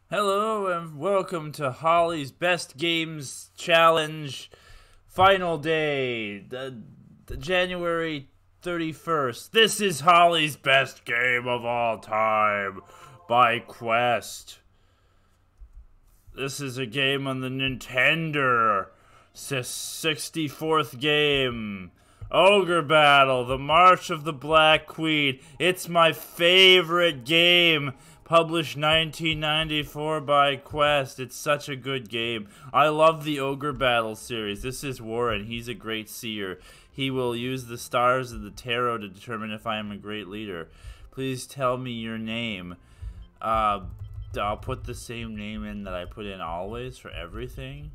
Hello and welcome to Holly's Best Games Challenge final day, the January 31st. This is Holly's best game of all time by Quest. This is a game on the Nintendo 64th game. Ogre Battle, the March of the Black Queen. It's my favorite game. Published 1994 by Quest. It's such a good game. I love the Ogre Battle series. This is Warren. He's a great seer. He will use the stars of the tarot to determine if I am a great leader. Please tell me your name. I'll put the same name in that I put in always for everything.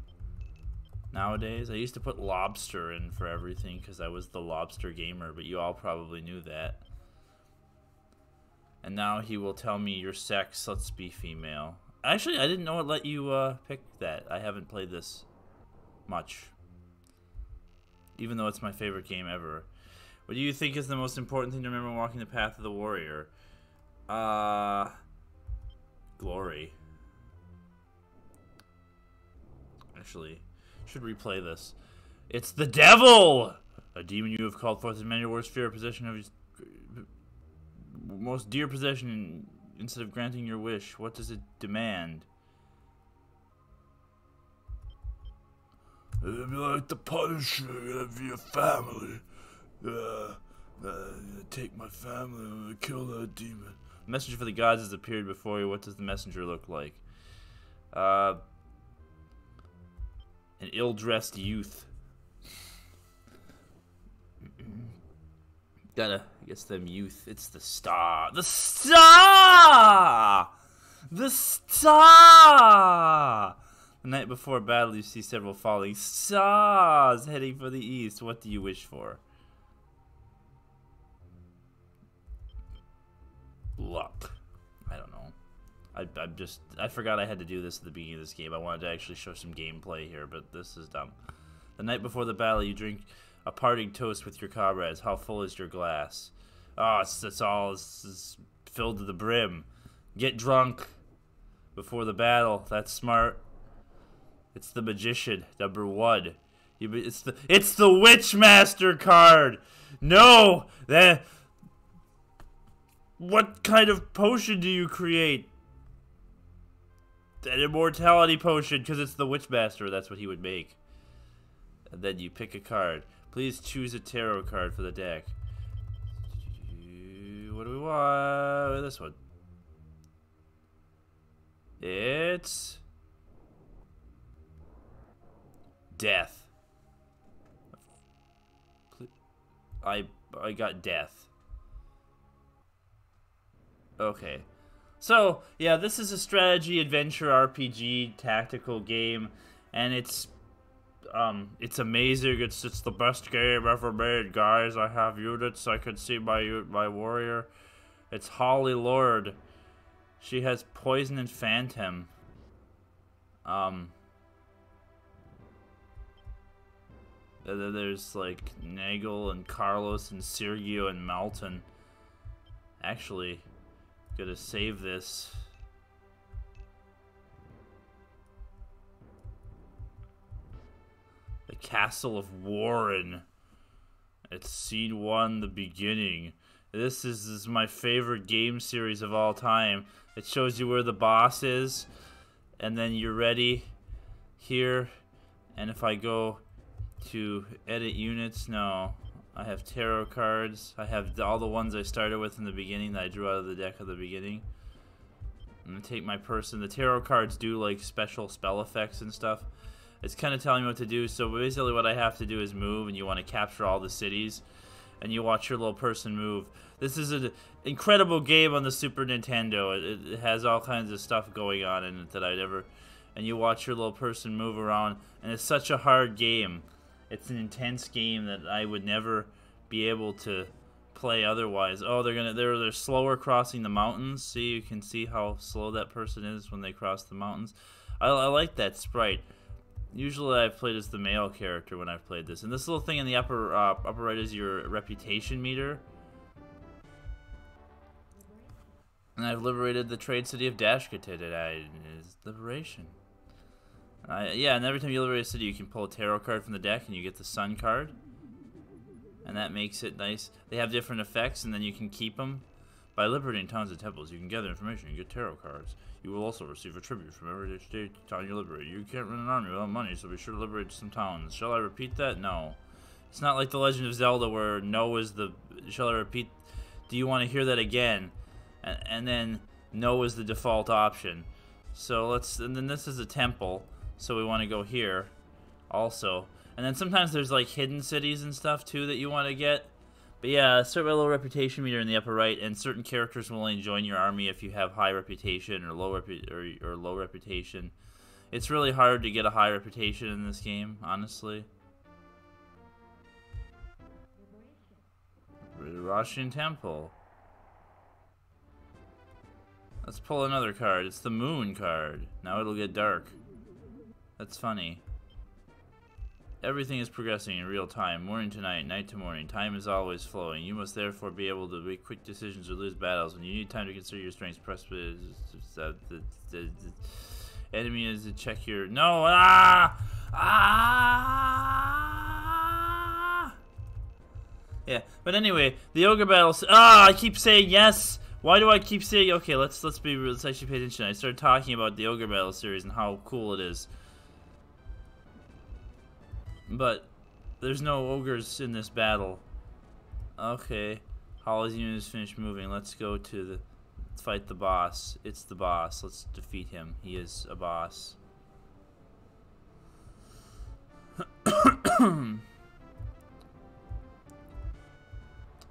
Nowadays, I used to put lobster in for everything because I was the lobster gamer, but you all probably knew that. And now he will tell me your sex. Let's be female. Actually, I didn't know it let you pick that. I haven't played this much, even though it's my favorite game ever. What do you think is the most important thing to remember when walking the path of the warrior? Glory. Actually, should replay this. It's the devil! A demon you have called forth in many worst fear possession of his most dear possession. Instead of granting your wish, what does it demand? It'd be like the Punisher of your family. Take my family and kill that demon. A messenger for the gods has appeared before you. What does the messenger look like? An ill-dressed youth. I guess them youth. It's the star. The star! The star! The night before battle, you see several falling stars heading for the east. What do you wish for? Luck. I don't know. I forgot I had to do this at the beginning of this game. I wanted to actually show some gameplay here, but this is dumb. The night before the battle, you drink a parting toast with your comrades. How full is your glass? Oh, it's filled to the brim. Get drunk before the battle. That's smart. It's the magician, number 1. It's the Witchmaster card. No, what kind of potion do you create? An immortality potion, because it's the Witchmaster. That's what he would make. And then you pick a card. Please choose a tarot card for the deck. What do we want? This one. It's death. I got death. Okay. So, yeah, this is a strategy adventure RPG tactical game, and it's amazing. It's the best game ever made, guys. I have units. I can see my warrior. It's Holly Lord. She has poison and phantom. There's like Nagel and Carlos and Sergio and Malton. Actually, gotta save this. The Castle of Warren. It's Scene 1, the beginning. This is my favorite game series of all time. It shows you where the boss is, and then you're ready here. And if I go to edit units, no. I have tarot cards. I have all the ones I started with in the beginning that I drew out of the deck at the beginning. I'm going to take my person. The tarot cards do like special spell effects and stuff. It's kind of telling me what to do. So basically what I have to do is move, and you want to capture all the cities, and you watch your little person move. This is an incredible game on the Super Nintendo. It has all kinds of stuff going on in it that I'd ever... And you watch your little person move around, and it's such a hard game. It's an intense game that I would never be able to play otherwise. Oh, they're slower crossing the mountains. See, you can see how slow that person is when they cross the mountains. I like that sprite. Usually I've played as the male character when I've played this. And this little thing in the upper right is your reputation meter. And I've liberated the trade city of Dashka today. Is liberation. Yeah, and every time you liberate a city, you can pull a tarot card from the deck, and you get the Sun card. And that makes it nice. They have different effects, and then you can keep them. By liberating towns and temples, you can gather information and get tarot cards. You will also receive a tribute from every state town you liberate. You can't run an army without money, so be sure to liberate some towns. Shall I repeat that? No. It's not like The Legend of Zelda where no is the... Shall I repeat? Do you want to hear that again? And then no is the default option. So let's... And then this is a temple, so we want to go here also. And then sometimes there's like hidden cities and stuff too that you want to get. But yeah, start with a little reputation meter in the upper right, and certain characters will only join your army if you have high reputation or low reputation. It's really hard to get a high reputation in this game, honestly. Russian Temple. Let's pull another card. It's the Moon card. Now it'll get dark. That's funny. Everything is progressing in real time, morning to night, night to morning. Time is always flowing. You must therefore be able to make quick decisions or lose battles. When you need time to consider your strengths, press the enemy is to check your... No! Yeah, but anyway, the Ogre battles... I keep saying yes! Why do I keep saying... Okay, let's actually pay attention. I started talking about the Ogre battle series and how cool it is. But there's no ogres in this battle. Okay. Holly's unit is finished moving. Let's go to the... fight the boss. It's the boss. Let's defeat him. He is a boss.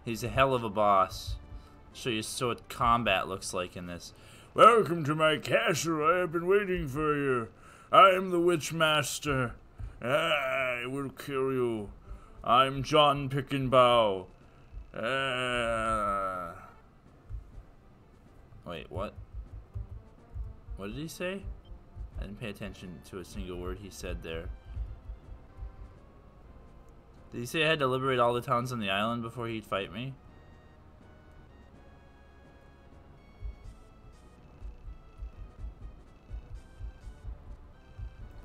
He's a hell of a boss. I'll show you what combat looks like in this. Welcome to my castle. I have been waiting for you. I am the Witch Master. I will kill you. I'm John Pickenbow. Wait, what? What did he say? I didn't pay attention to a single word he said there. Did he say I had to liberate all the towns on the island before he'd fight me?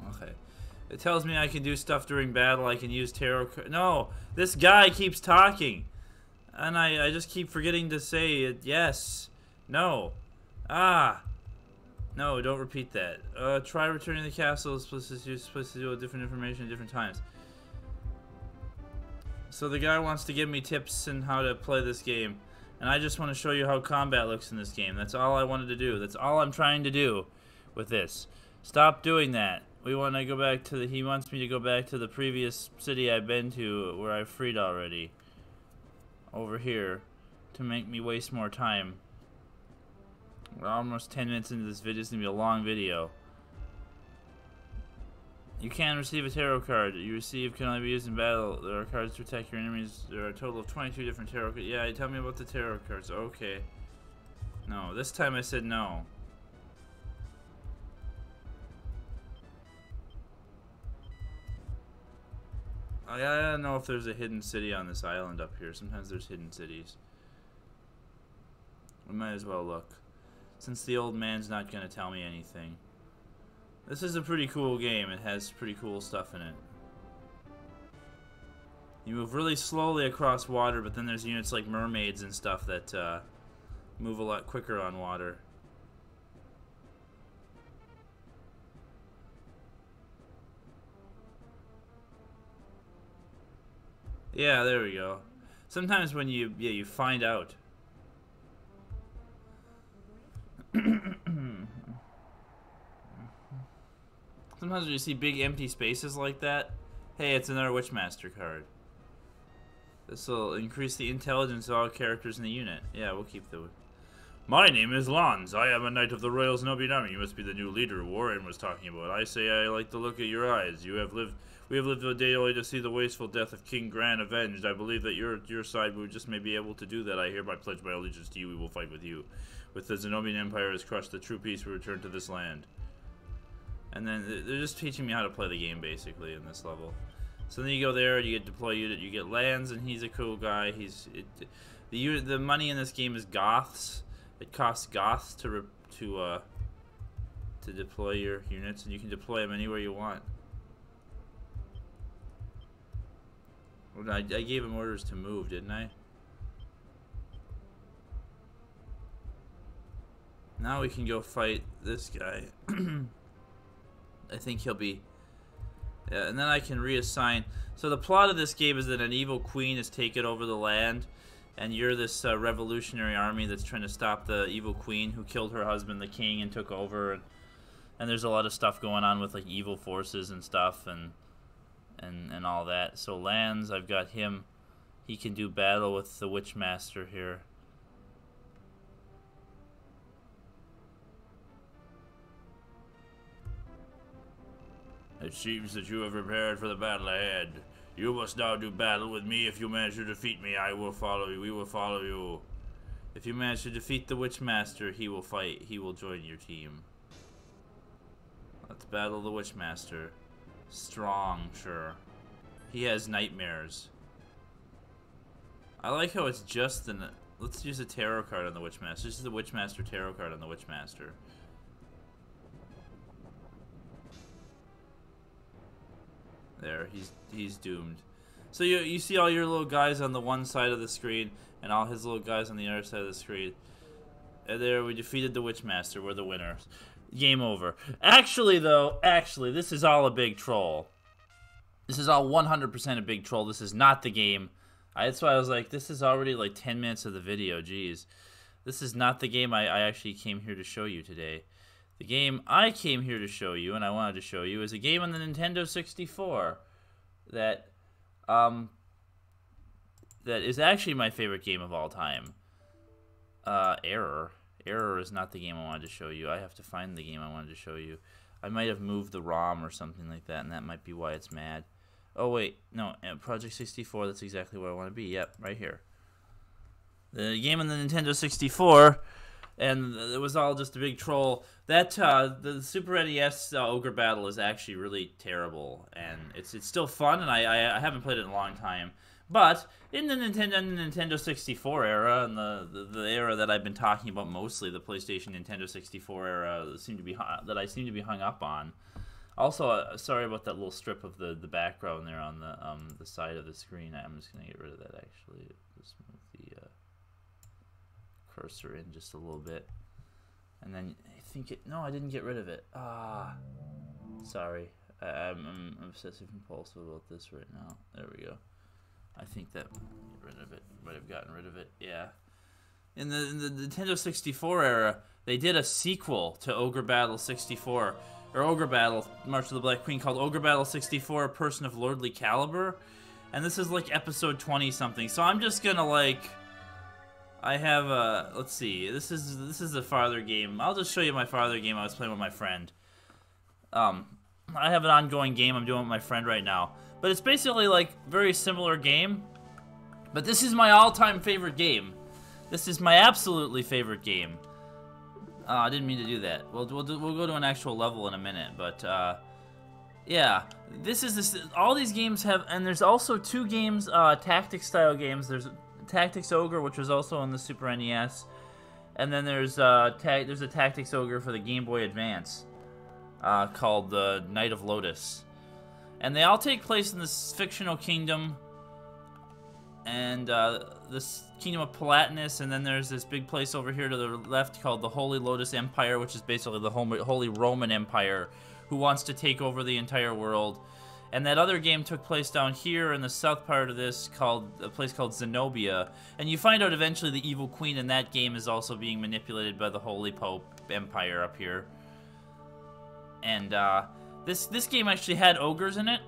Okay. It tells me I can do stuff during battle. I can use tarot. No! This guy keeps talking! And I just keep forgetting to say it. Yes. No. No, don't repeat that. Try returning to the castle. You're supposed to do different information at different times. So the guy wants to give me tips on how to play this game. And I just want to show you how combat looks in this game. That's all I wanted to do. That's all I'm trying to do with this. Stop doing that. We want to go back to the... He wants me to go back to the previous city I've been to where I freed already. Over here. To make me waste more time. We're almost 10 minutes into this video. It's going to be a long video. You can receive a tarot card. You receive can only be used in battle. There are cards to attack your enemies. There are a total of 22 different tarot cards. Yeah, tell me about the tarot cards. Okay. No, this time I said no. I don't know if there's a hidden city on this island up here. Sometimes there's hidden cities. We might as well look. Since the old man's not going to tell me anything. This is a pretty cool game. It has pretty cool stuff in it. You move really slowly across water, but then there's units like mermaids and stuff that move a lot quicker on water. Yeah, there we go. Sometimes when you find out. Sometimes when you see big empty spaces like that, hey, it's another Witchmaster card. This will increase the intelligence of all characters in the unit. Yeah, we'll keep the... My name is Lons. I am a knight of the Royal Zenobia Army. You must be the new leader Warren was talking about. I say I like the look of your eyes. We have lived a day only to see the wasteful death of King Gran avenged. I believe that your side would just may be able to do that. I hereby pledge my allegiance to you. We will fight with you. With the Zenobian Empire has crushed, the true peace will return to this land. And then they're just teaching me how to play the game, basically, in this level. So then you go there, you get deploy unit, you get lands, and he's a cool guy. The money in this game is Goths, It costs Goths to deploy your units, and you can deploy them anywhere you want. Well, I gave him orders to move, didn't I? Now we can go fight this guy. I think he'll be... Yeah, and then I can reassign. So the plot of this game is that an evil queen has taken over the land, and you're this revolutionary army that's trying to stop the evil queen who killed her husband, the king, and took over. And there's a lot of stuff going on with like evil forces and stuff, and all that. So lands, I've got him. He can do battle with the Witchmaster here. It seems that you have prepared for the battle ahead. You must now do battle with me. If you manage to defeat me, I will follow you. We will follow you. If you manage to defeat the Witchmaster, he will fight. He will join your team. Let's battle the Witchmaster. Strong, sure. He has nightmares. I like how it's just the... Let's use a tarot card on the Witchmaster. This is the Witchmaster tarot card on the Witchmaster. There, he's doomed. So you see all your little guys on the one side of the screen, and all his little guys on the other side of the screen. And there, we defeated the Witchmaster. We're the winners. Game over. Actually, though, this is all a big troll. This is all 100% a big troll. This is not the game. That's why I was like, this is already like 10 minutes of the video. Jeez. This is not the game I actually came here to show you today. The game I came here to show you, and I wanted to show you, is a game on the Nintendo 64 that is actually my favorite game of all time. Error. Error is not the game I wanted to show you. I have to find the game I wanted to show you. I might have moved the ROM or something like that, and that might be why it's mad. Oh, wait. No, Project 64, that's exactly where I want to be. Yep, right here. The game on the Nintendo 64... And it was all just a big troll. That the Super NES Ogre Battle is actually really terrible, and it's still fun, and I haven't played it in a long time. But in the Nintendo 64 era, and the era that I've been talking about mostly, the PlayStation Nintendo 64 era, that I seem to be hung up on. Also, sorry about that little strip of the background there on the side of the screen. I'm just gonna get rid of that actually. Just move the cursor in just a little bit, and then I think no, I didn't get rid of it. Sorry, I'm obsessive compulsive about this right now. There we go. I think that get rid of it. Might have gotten rid of it. Yeah. In the Nintendo 64 era, they did a sequel to Ogre Battle 64, or Ogre Battle March of the Black Queen, called Ogre Battle 64: A Person of Lordly Caliber, and this is like episode 20 something. So I'm just gonna like. I have let's see. This is a farther game. I'll just show you my farther game I was playing with my friend. I have an ongoing game I'm doing with my friend right now, but it's basically like very similar game. But this is my all-time favorite game. This is my absolutely favorite game. I didn't mean to do that. We'll go to an actual level in a minute, but yeah, all these games have, and there's also two games, tactics style games. There's Tactics Ogre, which was also on the Super NES, and then there's a Tactics Ogre for the Game Boy Advance called the Knight of Lotus, and they all take place in this fictional kingdom, and this kingdom of Palatinus, and then there's this big place over here to the left called the Holy Lotus Empire, which is basically the Holy Roman Empire, who wants to take over the entire world. And that other game took place down here in the south part of this, called a place called Zenobia. And you find out eventually the evil queen in that game is also being manipulated by the Holy Pope Empire up here. And this game actually had ogres in it.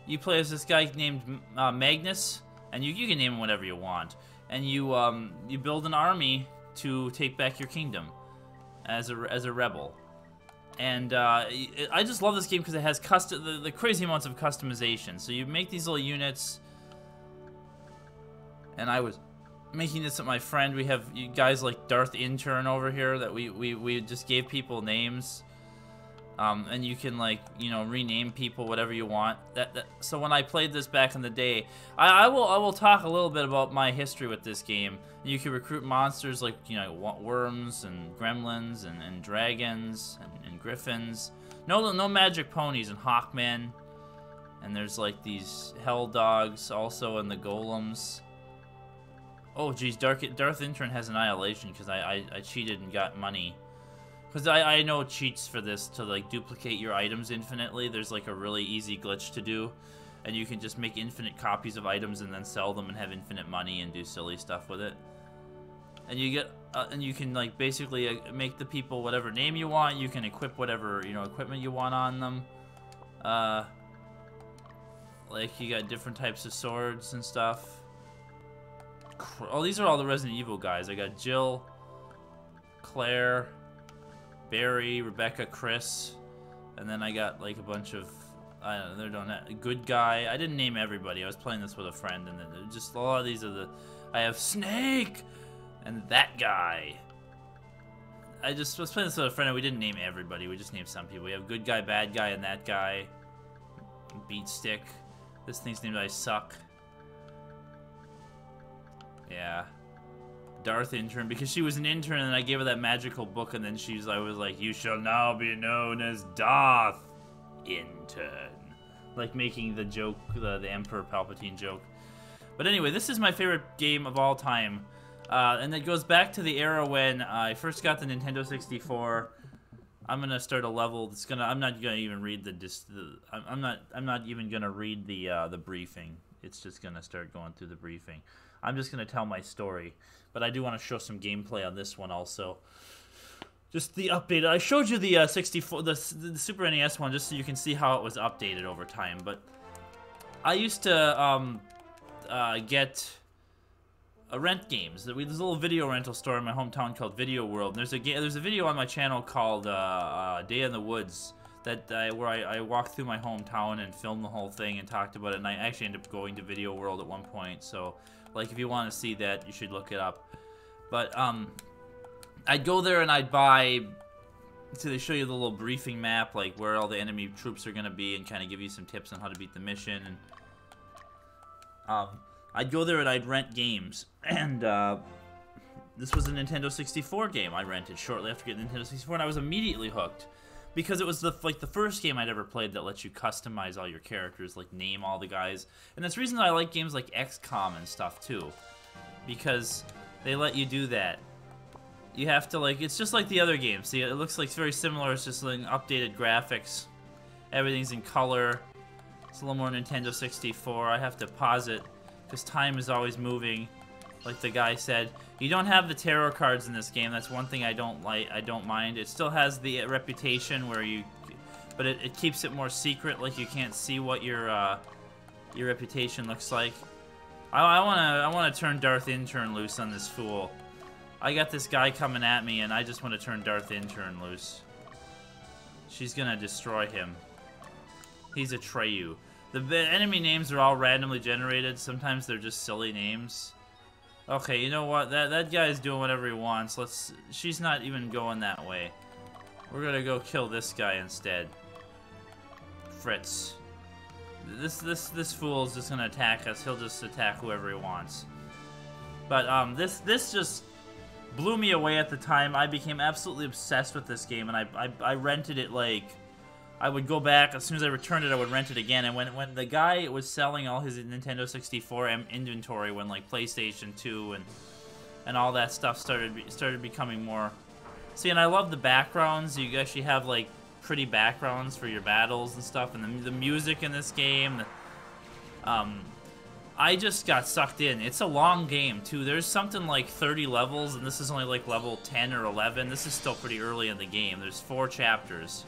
You play as this guy named Magnus, and you can name him whatever you want. And you build an army to take back your kingdom as a rebel. And I just love this game because it has the crazy amounts of customization. So you make these little units, and I was making this with my friend. We have guys like Darth Intern over here that we just gave people names. And you can, like, you know, rename people whatever you want. So when I played this back in the day, I will talk a little bit about my history with this game. You can recruit monsters like, you know, worms and gremlins and dragons and griffins. No magic ponies and hawkmen. And there's like these hell dogs also, and the golems. Oh geez, Darth Intern has Annihilation because I cheated and got money. Because I know cheats for this to, like, duplicate your items infinitely. There's, like, a really easy glitch to do. And you can just make infinite copies of items and then sell them and have infinite money and do silly stuff with it. And you get, and you can, like, basically make the people whatever name you want. You can equip whatever, you know, equipment you want on them. Like, you got different types of swords and stuff. Oh, these are all the Resident Evil guys. I got Jill, Claire, Barry, Rebecca, Chris, and then I got like a bunch of, I don't know, they're doing that. Good guy. I didn't name everybody. I was playing this with a friend, and then just a lot of these are the. I have Snake, and that guy. I just was playing this with a friend, and we didn't name everybody. We just named some people. We have good guy, bad guy, and that guy. Beat Stick. This thing's named I Suck. Yeah. Darth Intern, because she was an intern and I gave her that magical book, and then I was like, you shall now be known as Darth Intern. Like making the joke, the Emperor Palpatine joke. But anyway, this is my favorite game of all time. And it goes back to the era when I first got the Nintendo 64. I'm gonna start a level that's gonna, I'm not gonna even read I'm not even gonna read the briefing. It's just gonna start going through the briefing. I'm just gonna tell my story. But I do want to show some gameplay on this one also. Just the update. I showed you the 64, the Super NES one, just so you can see how it was updated over time. But I used to get rent games. There's a little video rental store in my hometown called Video World. And there's a video on my channel called Day in the Woods where I walked through my hometown and filmed the whole thing and talked about it. And I actually ended up going to Video World at one point. So, like, if you want to see that, you should look it up. But I'd go there and I'd buy. So they show you the little briefing map, like where all the enemy troops are gonna be, and kind of give you some tips on how to beat the mission. And I'd go there and I'd rent games, and this was a Nintendo 64 game I rented shortly after getting Nintendo 64, and I was immediately hooked because it was the first game I'd ever played that lets you customize all your characters, like name all the guys. And that's the reason I like games like XCOM and stuff too, because they let you do that. You have to, like, it's just like the other games. See, it looks like it's very similar. It's just like updated graphics. Everything's in color. It's a little more Nintendo 64. I have to pause it because time is always moving. Like the guy said, you don't have the tarot cards in this game. That's one thing I don't like. I don't mind. It still has the reputation where you, but it keeps it more secret. Like you can't see what your reputation looks like. I wanna turn Darth Intern loose on this fool. I got this guy coming at me, and I just want to turn Darth Intern loose. She's gonna destroy him. He's Atreyu. The enemy names are all randomly generated. Sometimes they're just silly names. Okay, you know what? That guy's doing whatever he wants. She's not even going that way. We're gonna go kill this guy instead. Fritz. This fool's just gonna attack us. He'll just attack whoever he wants. But this just blew me away at the time. I became absolutely obsessed with this game, and I rented it. Like, I would go back as soon as I returned it, I would rent it again. And when the guy was selling all his Nintendo 64 inventory, when like PlayStation 2 and all that stuff started becoming more. See, and I love the backgrounds. You actually have like pretty backgrounds for your battles and stuff, and the music in this game. I just got sucked in. It's a long game too. There's something like 30 levels, and this is only like level 10 or 11. This is still pretty early in the game. There's 4 chapters.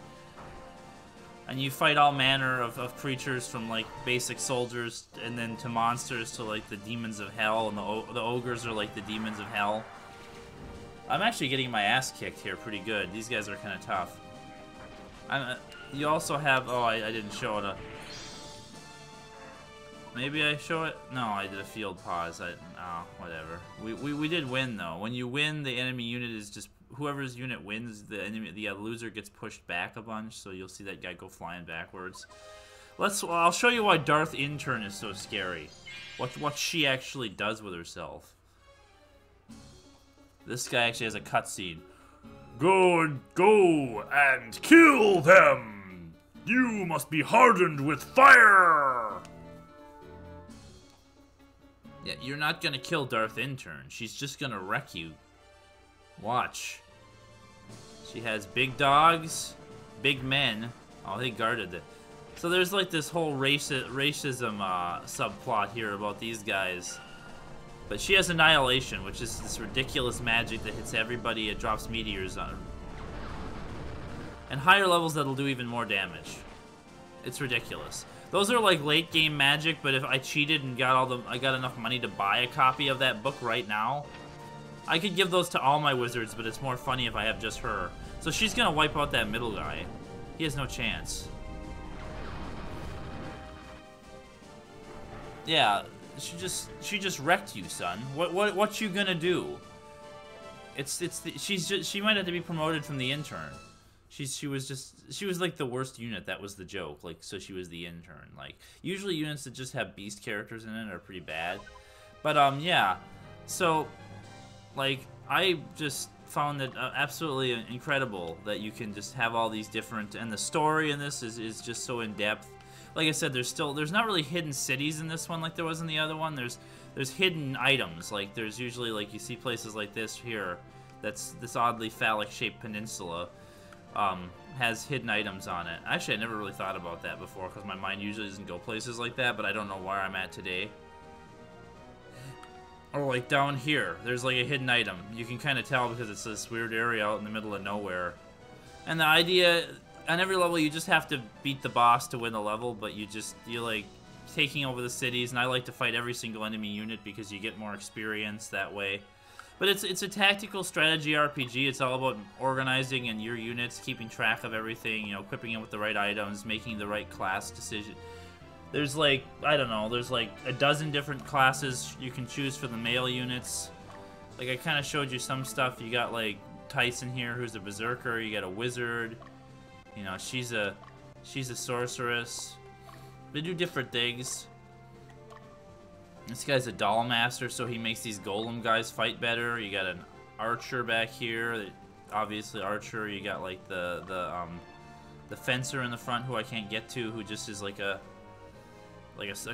And you fight all manner of creatures, from like basic soldiers and then to monsters to like the demons of hell, and the ogres are like the demons of hell. I'm actually getting my ass kicked here pretty good. These guys are kind of tough. You also have, oh, I didn't show it. Maybe I show it? No, I did a field pause. Oh, whatever. We did win though. When you win, the enemy unit is just whoever's unit wins, the enemy, the loser gets pushed back a bunch. So you'll see that guy go flying backwards. I'll show you why Darth Intern is so scary. What she actually does with herself. This guy actually has a cutscene. Go and kill them! You must be hardened with fire! Yeah, you're not gonna kill Darth Intern. She's just gonna wreck you. Watch. She has big dogs, big men. Oh, they guarded it. So there's like this whole racism subplot here about these guys. But she has Annihilation, which is this ridiculous magic that hits everybody. It drops meteors on. And higher levels that'll do even more damage. It's ridiculous. Those are like late game magic, but if I cheated and I got enough money to buy a copy of that book right now, I could give those to all my wizards, but it's more funny if I have just her. So she's gonna wipe out that middle guy. He has no chance. Yeah, she just wrecked you, son. What you gonna do? She might have to be promoted from the intern. She was like the worst unit. That was the joke. Like, so she was the intern. Like, usually units that just have beast characters in it are pretty bad. But yeah. So, like, I just found it absolutely incredible that you can just have all these different, and the story in this is just so in depth. Like I said, there's not really hidden cities in this one like there was in the other one. There's hidden items. Like, there's usually, like, you see places like this here. That's this oddly phallic-shaped peninsula. Has hidden items on it. Actually, I never really thought about that before because my mind usually doesn't go places like that, but I don't know where I'm at today. Or like down here, there's like a hidden item. You can kind of tell because it's this weird area out in the middle of nowhere. And the idea, on every level, you just have to beat the boss to win the level, but you're like taking over the cities, and I like to fight every single enemy unit because you get more experience that way. But it's a tactical strategy RPG. It's all about organizing and your units, keeping track of everything, you know, equipping it with the right items, making the right class decision. There's like, I don't know, there's like a dozen different classes you can choose for the male units. Like, I kind of showed you some stuff. You got like Tyson here, who's a berserker. You got a wizard. You know, she's a sorceress. They do different things. This guy's a doll master, so he makes these golem guys fight better. You got an archer back here, obviously archer. You got like the fencer in the front, who I can't get to, who just is like a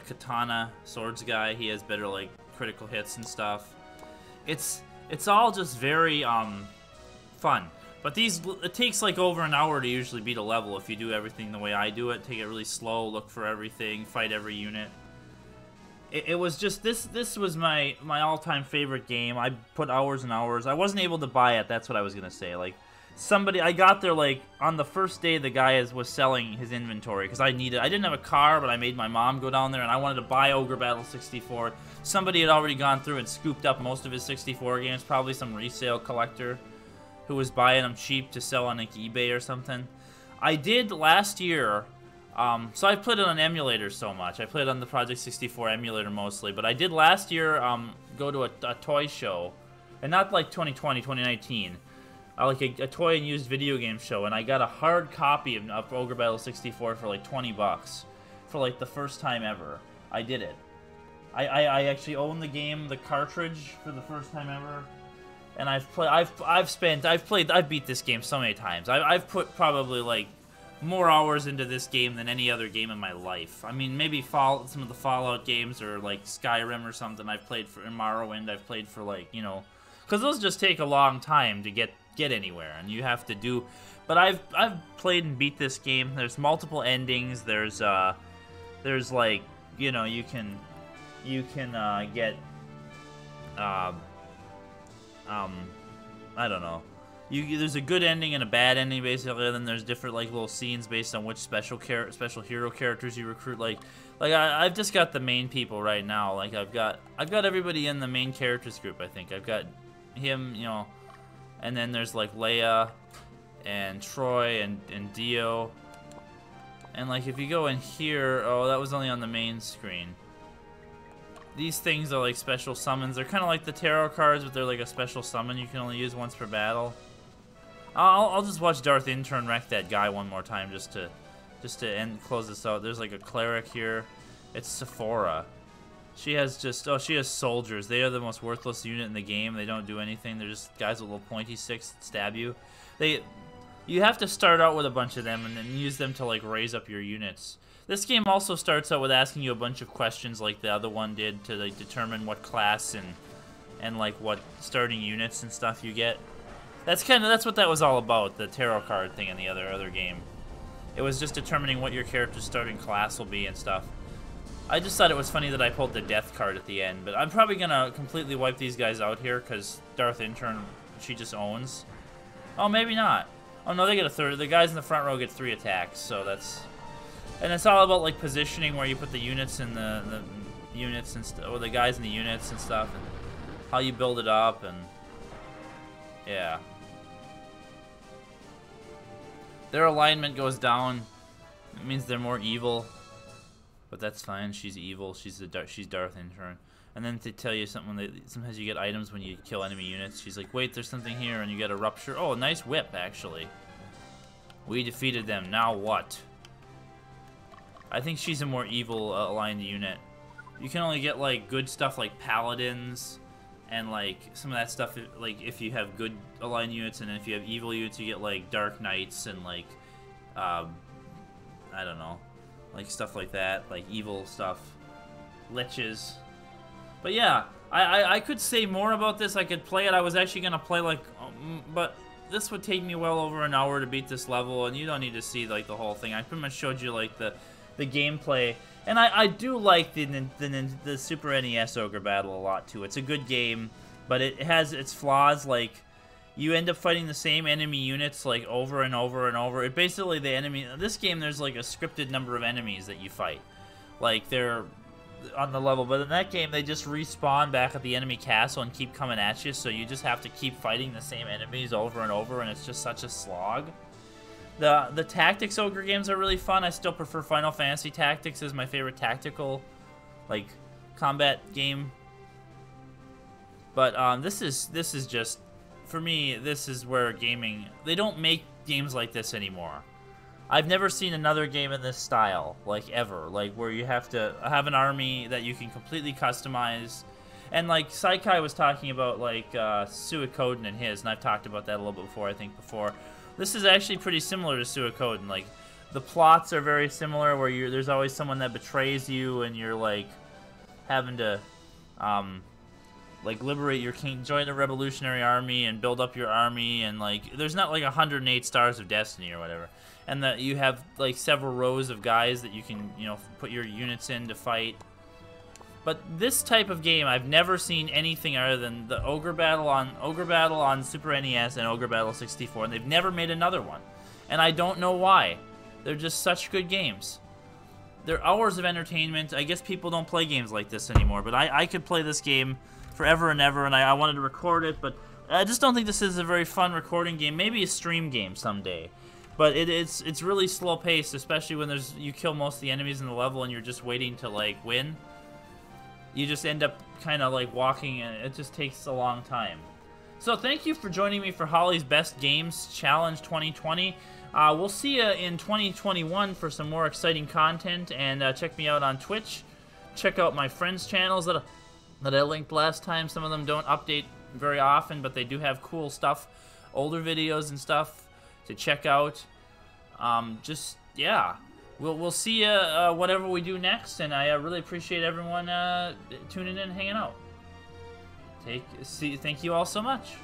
katana swords guy. He has better like critical hits and stuff. It's all just very fun. But it takes like over an hour to usually beat a level if you do everything the way I do it. Take it really slow, look for everything, fight every unit. It was just, this was my all-time favorite game. I put hours and hours. I wasn't able to buy it, that's what I was going to say. Like, I got there, like, on the first day the guy was selling his inventory, because I didn't have a car, but I made my mom go down there, and I wanted to buy Ogre Battle 64. Somebody had already gone through and scooped up most of his 64 games, probably some resale collector who was buying them cheap to sell on, like, eBay or something. I did last year... so I played it on emulators so much. I played on the Project 64 emulator mostly, but I did last year go to a toy show, and not like 2020, 2019, like a toy and used video game show, and I got a hard copy of Ogre Battle 64 for like 20 bucks, for like the first time ever. I did it. I actually own the game, the cartridge, for the first time ever, and I've beat this game so many times. I've put probably like more hours into this game than any other game in my life. I mean, maybe some of the Fallout games, or like Skyrim or something I've played for, in Morrowind I've played for, like, you know, because those just take a long time to get anywhere, and you have to do. But I've played and beat this game. There's multiple endings. There's like, you know, you can get I don't know. There's a good ending and a bad ending, basically, and then there's different like little scenes based on which special hero characters you recruit. Like I've just got the main people right now. Like I've got everybody in the main characters group. I think I've got him, you know, and then there's like Leia and Troy and Dio. And like if you go in here, oh, that was only on the main screen. These things are like special summons. They're kind of like the tarot cards, but they're like a special summon you can only use once per battle. I'll just watch Darth Intern wreck that guy one more time just to close this out. There's like a cleric here. It's Sephora. She has she has soldiers. They are the most worthless unit in the game. They don't do anything. They're just guys with little pointy sticks that stab you. You have to start out with a bunch of them and then use them to like raise up your units. This game also starts out with asking you a bunch of questions like the other one did to like determine what class and like what starting units and stuff you get. That's what that was all about, the tarot card thing in the other game. It was just determining what your character's starting class will be and stuff. I just thought it was funny that I pulled the death card at the end, but I'm probably gonna completely wipe these guys out here because Darth Intern, she just owns. Oh, maybe not. Oh no, they get a third. The guys in the front row get 3 attacks, so that's... And it's all about like positioning where you put the units in the units and or the guys in the units and stuff, and how you build it up, and yeah. Their alignment goes down. It means they're more evil. But that's fine. She's evil. She's Darth Intern. And then they tell you something. Sometimes you get items when you kill enemy units. She's like, wait, there's something here, and you get a rupture. Oh, a nice whip, actually. We defeated them. Now what? I think she's a more evil aligned unit. You can only get like good stuff like paladins, and like some of that stuff. Like if you have good aligned units, and if you have evil units, you get like dark knights and like, I don't know. Like stuff like that, like evil stuff, liches. But yeah, I could say more about this. I could play it. I was actually gonna play like, but this would take me well over an hour to beat this level, and you don't need to see like the whole thing. I pretty much showed you like the gameplay, and I do like the Super NES Ogre Battle a lot too. It's a good game, but it has its flaws. Like, you end up fighting the same enemy units like over and over and over. It basically this game there's like a scripted number of enemies that you fight. Like they're on the level, but in that game they just respawn back at the enemy castle and keep coming at you, so you just have to keep fighting the same enemies over and over, and it's just such a slog. The Tactics Ogre games are really fun. I still prefer Final Fantasy Tactics as my favorite tactical like combat game. But this is just, for me, this is where gaming... They don't make games like this anymore. I've never seen another game in this style, like, ever. Like, where you have to have an army that you can completely customize. And, like, Saikai was talking about, like, Suikoden and his, and I've talked about that a little bit before, I think, before. This is actually pretty similar to Suikoden. Like, the plots are very similar, where there's always someone that betrays you, and you're, like, having to, like, liberate your king, join the revolutionary army and build up your army, and like there's not like 108 stars of destiny or whatever, and that you have like several rows of guys that you can, you know, put your units in to fight. But this type of game, I've never seen anything other than the Ogre Battle on Super NES and Ogre Battle 64, and they've never made another one, and I don't know why. They're just such good games. They're hours of entertainment. I guess people don't play games like this anymore, but I could play this game forever and ever, and I wanted to record it, but I just don't think this is a very fun recording game. Maybe a stream game someday, but it's really slow paced, especially when you kill most of the enemies in the level and you're just waiting to like win. You just end up kind of like walking, and it just takes a long time. So thank you for joining me for Holly's Best Games Challenge 2020. We'll see you in 2021 for some more exciting content, and check me out on Twitch. Check out my friends' channels that I linked last time. Some of them don't update very often, but they do have cool stuff, older videos and stuff to check out. Yeah, we'll see you whatever we do next, and I really appreciate everyone tuning in and hanging out. Thank you all so much.